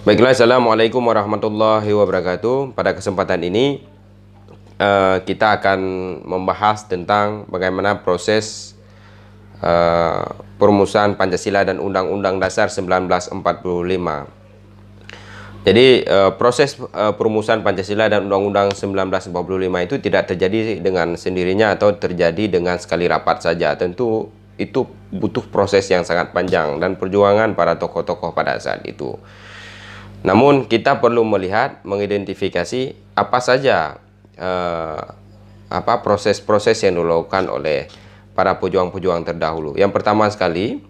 Baiklah, Assalamualaikum warahmatullahi wabarakatuh. Pada kesempatan ini kita akan membahas tentang bagaimana proses perumusan Pancasila dan Undang-Undang Dasar 1945. Jadi proses perumusan Pancasila dan Undang-Undang 1945 itu tidak terjadi dengan sendirinya atau terjadi dengan sekali rapat saja. Tentu itu butuh proses yang sangat panjang dan perjuangan para tokoh-tokoh pada saat itu. Namun kita perlu melihat, mengidentifikasi apa saja proses-proses yang dilakukan oleh para pejuang-pejuang terdahulu. Yang pertama sekali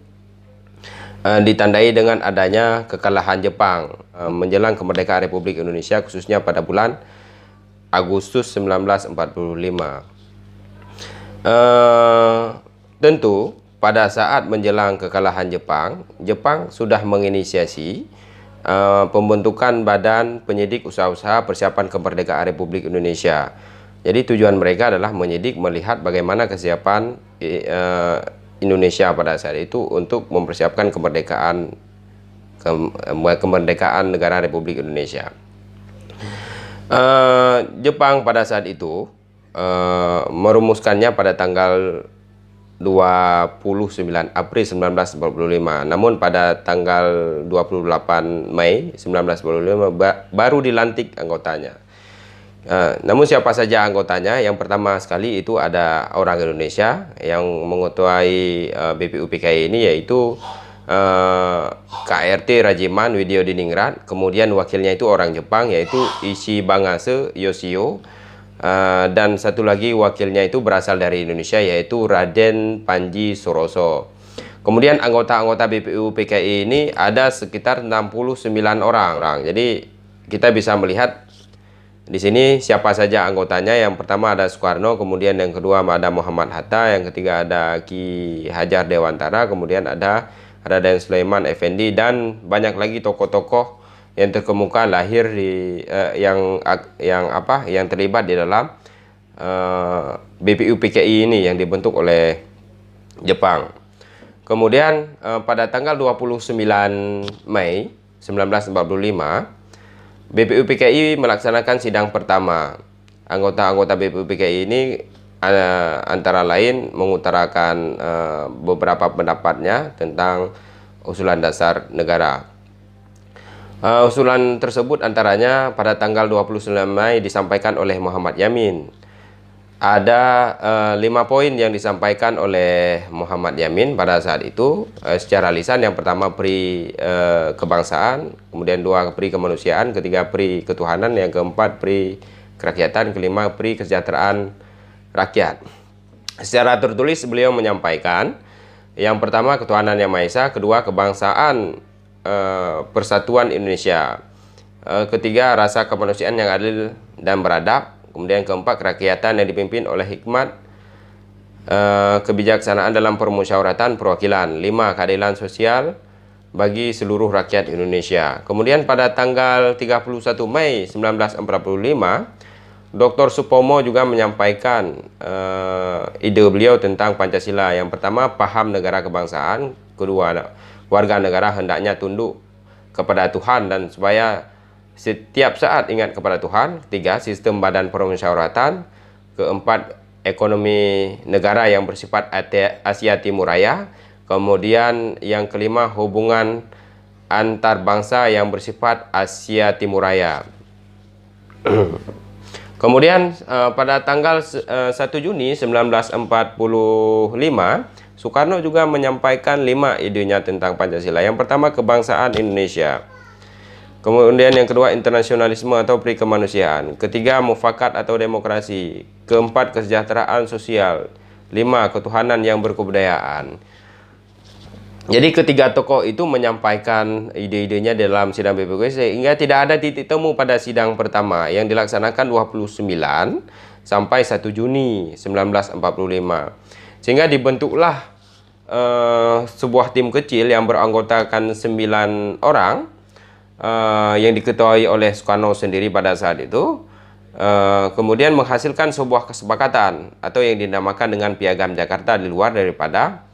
ditandai dengan adanya kekalahan Jepang menjelang kemerdekaan Republik Indonesia, khususnya pada bulan Agustus 1945. Tentu pada saat menjelang kekalahan Jepang, Jepang sudah menginisiasi pembentukan Badan Penyidik Usaha-usaha Persiapan Kemerdekaan Republik Indonesia. Jadi tujuan mereka adalah menyidik, melihat bagaimana kesiapan Indonesia pada saat itu untuk mempersiapkan kemerdekaan negara Republik Indonesia. Jepang pada saat itu merumuskannya pada tanggal 29 April 1945. Namun pada tanggal 28 Mei 1945 baru dilantik anggotanya. Namun siapa saja anggotanya? Yang pertama sekali itu ada orang Indonesia yang mengetuai BPUPKI ini, yaitu KRT Rajiman Widyodiningrat. Kemudian wakilnya itu orang Jepang, yaitu Ishibagase Yoshio. Dan satu lagi wakilnya itu berasal dari Indonesia, yaitu Raden Panji Soroso. Kemudian anggota-anggota BPUPKI ini ada sekitar 69 orang. Jadi kita bisa melihat di sini siapa saja anggotanya. Yang pertama ada Soekarno, kemudian yang kedua ada Muhammad Hatta, yang ketiga ada Ki Hajar Dewantara, kemudian ada Raden Sulaiman Effendi, dan banyak lagi tokoh-tokoh yang terkemuka lahir di yang terlibat di dalam BPUPKI ini yang dibentuk oleh Jepang. Kemudian pada tanggal 29 Mei 1945 BPUPKI melaksanakan sidang pertama. Anggota-anggota BPUPKI ini antara lain mengutarakan beberapa pendapatnya tentang usulan dasar negara. Usulan tersebut antaranya pada tanggal 29 Mei disampaikan oleh Muhammad Yamin. Ada 5 poin yang disampaikan oleh Muhammad Yamin pada saat itu secara lisan. Yang pertama pri kebangsaan, kemudian 2 pri kemanusiaan, ketiga pri ketuhanan, yang keempat pri kerakyatan, kelima pri kesejahteraan rakyat. Secara tertulis beliau menyampaikan yang pertama ketuhanan yang Maha Esa, kedua kebangsaan persatuan Indonesia, ketiga rasa kemanusiaan yang adil dan beradab, kemudian keempat kerakyatan yang dipimpin oleh hikmat kebijaksanaan dalam permusyawaratan perwakilan, 5 keadilan sosial bagi seluruh rakyat Indonesia. Kemudian pada tanggal 31 Mei 1945 Dr. Supomo juga menyampaikan ide beliau tentang Pancasila. Yang pertama paham negara kebangsaan, kedua warga negara hendaknya tunduk kepada Tuhan dan supaya setiap saat ingat kepada Tuhan. Ketiga, sistem badan permusyawaratan. Keempat, ekonomi negara yang bersifat Asia Timur Raya. Kemudian yang kelima, hubungan antar bangsa yang bersifat Asia Timur Raya. Kemudian pada tanggal 1 Juni 1945 Soekarno juga menyampaikan 5 idenya tentang Pancasila. Yang pertama kebangsaan Indonesia, kemudian yang kedua internasionalisme atau pri kemanusiaan, ketiga mufakat atau demokrasi, keempat kesejahteraan sosial, 5 ketuhanan yang berkebudayaan. Jadi ketiga tokoh itu menyampaikan ide-idenya dalam sidang BPUPKI sehingga tidak ada titik temu pada sidang pertama yang dilaksanakan 29 sampai 1 Juni 1945. Sehingga dibentuklah sebuah tim kecil yang beranggotakan 9 orang yang diketuai oleh Soekarno sendiri pada saat itu. Kemudian menghasilkan sebuah kesepakatan atau yang dinamakan dengan Piagam Jakarta di luar daripada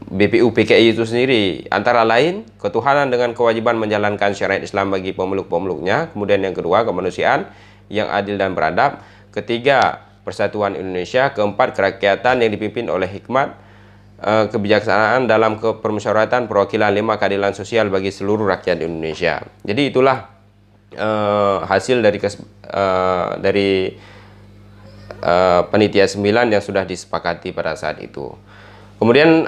BPU PKI itu sendiri, antara lain ketuhanan dengan kewajiban menjalankan syariat Islam bagi pemeluk-pemeluknya, kemudian yang kedua kemanusiaan yang adil dan beradab, ketiga persatuan Indonesia, keempat kerakyatan yang dipimpin oleh hikmat, kebijaksanaan dalam permusyawaratan perwakilan, lima keadilan sosial bagi seluruh rakyat Indonesia. Jadi itulah hasil dari panitia 9 yang sudah disepakati pada saat itu. Kemudian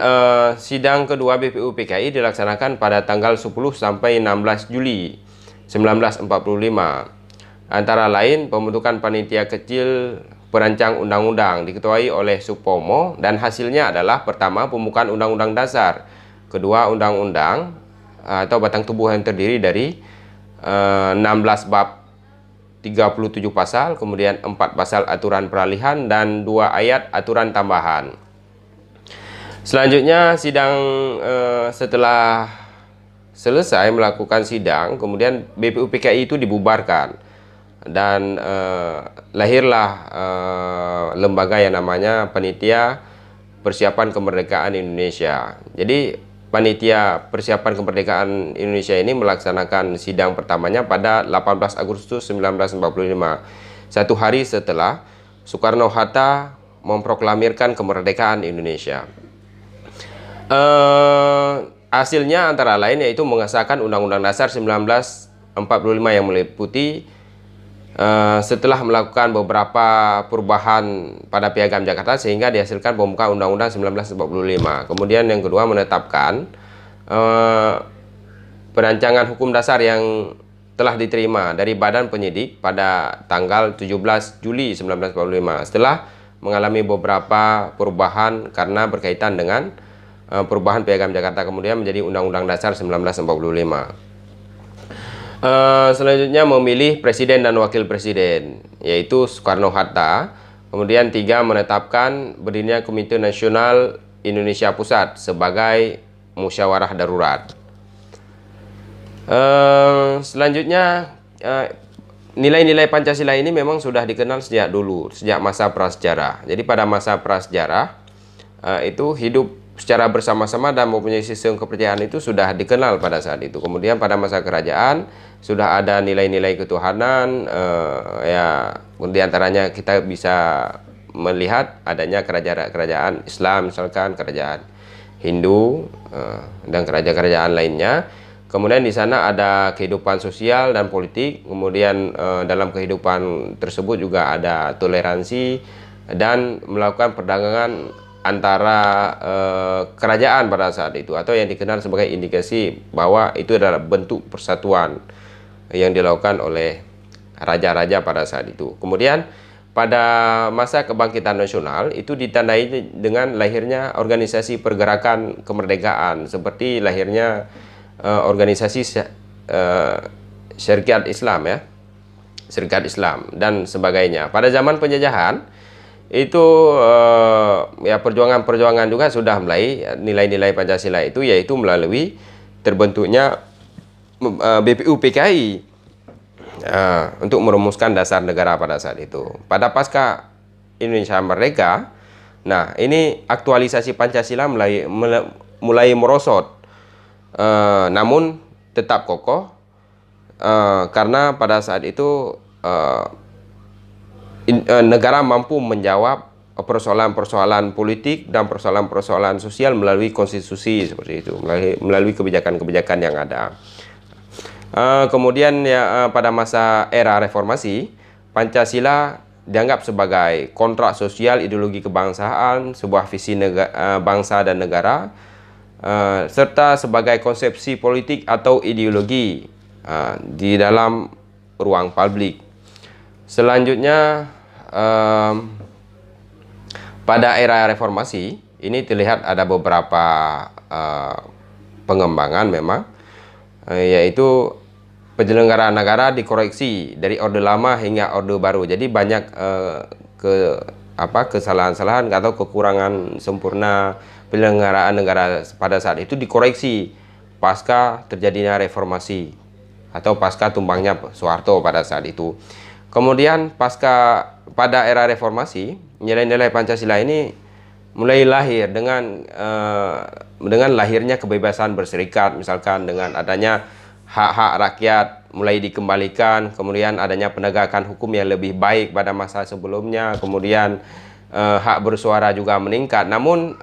sidang kedua BPU PKI dilaksanakan pada tanggal 10 sampai 16 Juli 1945. Antara lain pembentukan panitia kecil perancang undang-undang diketuai oleh Supomo, dan hasilnya adalah pertama pembukaan Undang-Undang Dasar, kedua undang-undang atau batang tubuh yang terdiri dari 16 bab 37 pasal, kemudian 4 pasal aturan peralihan dan 2 ayat aturan tambahan. Selanjutnya sidang setelah selesai melakukan sidang, kemudian BPU PKI itu dibubarkan dan lahirlah lembaga yang namanya Panitia Persiapan Kemerdekaan Indonesia. Jadi Panitia Persiapan Kemerdekaan Indonesia ini melaksanakan sidang pertamanya pada 18 Agustus 1945, satu hari setelah Soekarno-Hatta memproklamirkan kemerdekaan Indonesia. Hasilnya antara lain yaitu mengesahkan Undang-Undang Dasar 1945 yang meliputi setelah melakukan beberapa perubahan pada Piagam Jakarta sehingga dihasilkan pembukaan Undang-Undang 1945. Kemudian yang kedua menetapkan perancangan hukum dasar yang telah diterima dari Badan Penyidik pada tanggal 17 Juli 1945 setelah mengalami beberapa perubahan karena berkaitan dengan perubahan Piagam Jakarta, kemudian menjadi Undang-Undang Dasar 1945. Selanjutnya memilih presiden dan wakil presiden, yaitu Soekarno-Hatta. Kemudian 3, menetapkan berdirinya Komite Nasional Indonesia Pusat sebagai musyawarah darurat. Selanjutnya nilai-nilai Pancasila ini memang sudah dikenal sejak dulu, sejak masa prasejarah. Jadi pada masa prasejarah itu hidup secara bersama-sama dan mempunyai sistem kepercayaan itu sudah dikenal pada saat itu. Kemudian pada masa kerajaan sudah ada nilai-nilai ketuhanan, ya diantaranya kita bisa melihat adanya kerajaan Islam, misalkan kerajaan Hindu dan kerajaan-kerajaan lainnya. Kemudian di sana ada kehidupan sosial dan politik. Kemudian dalam kehidupan tersebut juga ada toleransi dan melakukan perdagangan antara kerajaan pada saat itu, atau yang dikenal sebagai indikasi bahwa itu adalah bentuk persatuan yang dilakukan oleh raja-raja pada saat itu. Kemudian pada masa kebangkitan nasional itu ditandai dengan lahirnya organisasi pergerakan kemerdekaan seperti lahirnya organisasi Syarikat Islam, ya, Syarikat Islam dan sebagainya. Pada zaman penjajahan itu ya perjuangan-perjuangan juga sudah mulai nilai-nilai Pancasila itu, yaitu melalui terbentuknya BPU PKI untuk merumuskan dasar negara pada saat itu. Pada pasca Indonesia Merdeka, nah ini aktualisasi Pancasila mulai merosot, namun tetap kokoh karena pada saat itu negara mampu menjawab persoalan-persoalan politik dan persoalan-persoalan sosial melalui konstitusi seperti itu, melalui kebijakan-kebijakan yang ada. Kemudian ya pada masa era reformasi, Pancasila dianggap sebagai kontrak sosial ideologi kebangsaan, sebuah visi bangsa dan negara, serta sebagai konsepsi politik atau ideologi di dalam ruang publik. Selanjutnya pada era reformasi ini terlihat ada beberapa pengembangan memang, yaitu penyelenggaraan negara dikoreksi dari orde lama hingga orde baru. Jadi banyak kesalahan-kesalahan atau kekurangan sempurna penyelenggaraan negara pada saat itu dikoreksi pasca terjadinya reformasi atau pasca tumbangnya Soeharto pada saat itu. Kemudian pada era reformasi, nilai-nilai Pancasila ini mulai lahir dengan lahirnya kebebasan berserikat, misalkan dengan adanya hak-hak rakyat mulai dikembalikan, kemudian adanya penegakan hukum yang lebih baik pada masa sebelumnya, kemudian hak bersuara juga meningkat. Namun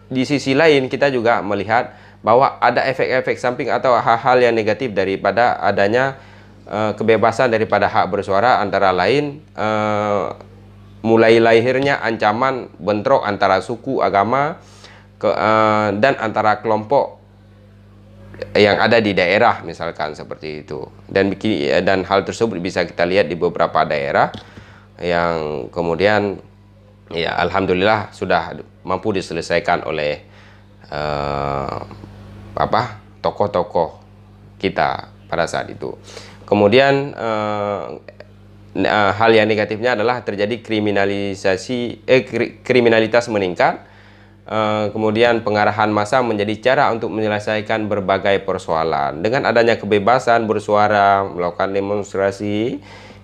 di sisi lain kita juga melihat bahwa ada efek-efek samping atau hal-hal yang negatif daripada adanya kebebasan daripada hak bersuara, antara lain mulai lahirnya ancaman bentrok antara suku, agama, dan antara kelompok yang ada di daerah, misalkan seperti itu. Dan hal tersebut bisa kita lihat di beberapa daerah yang kemudian ya alhamdulillah sudah mampu diselesaikan oleh tokoh-tokoh kita pada saat itu. Kemudian hal yang negatifnya adalah terjadi kriminalitas meningkat, kemudian pengarahan massa menjadi cara untuk menyelesaikan berbagai persoalan. Dengan adanya kebebasan bersuara, melakukan demonstrasi,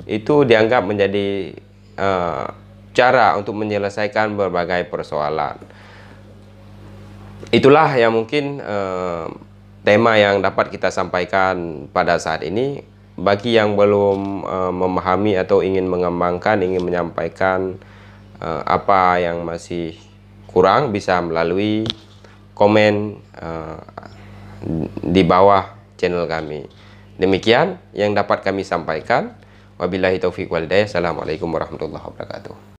itu dianggap menjadi cara untuk menyelesaikan berbagai persoalan. Itulah yang mungkin tema yang dapat kita sampaikan pada saat ini. Bagi yang belum memahami atau ingin mengembangkan, ingin menyampaikan apa yang masih kurang, bisa melalui komen di bawah channel kami. Demikian yang dapat kami sampaikan. Wabillahi taufiq wal hidayah. Assalamualaikum warahmatullahi wabarakatuh.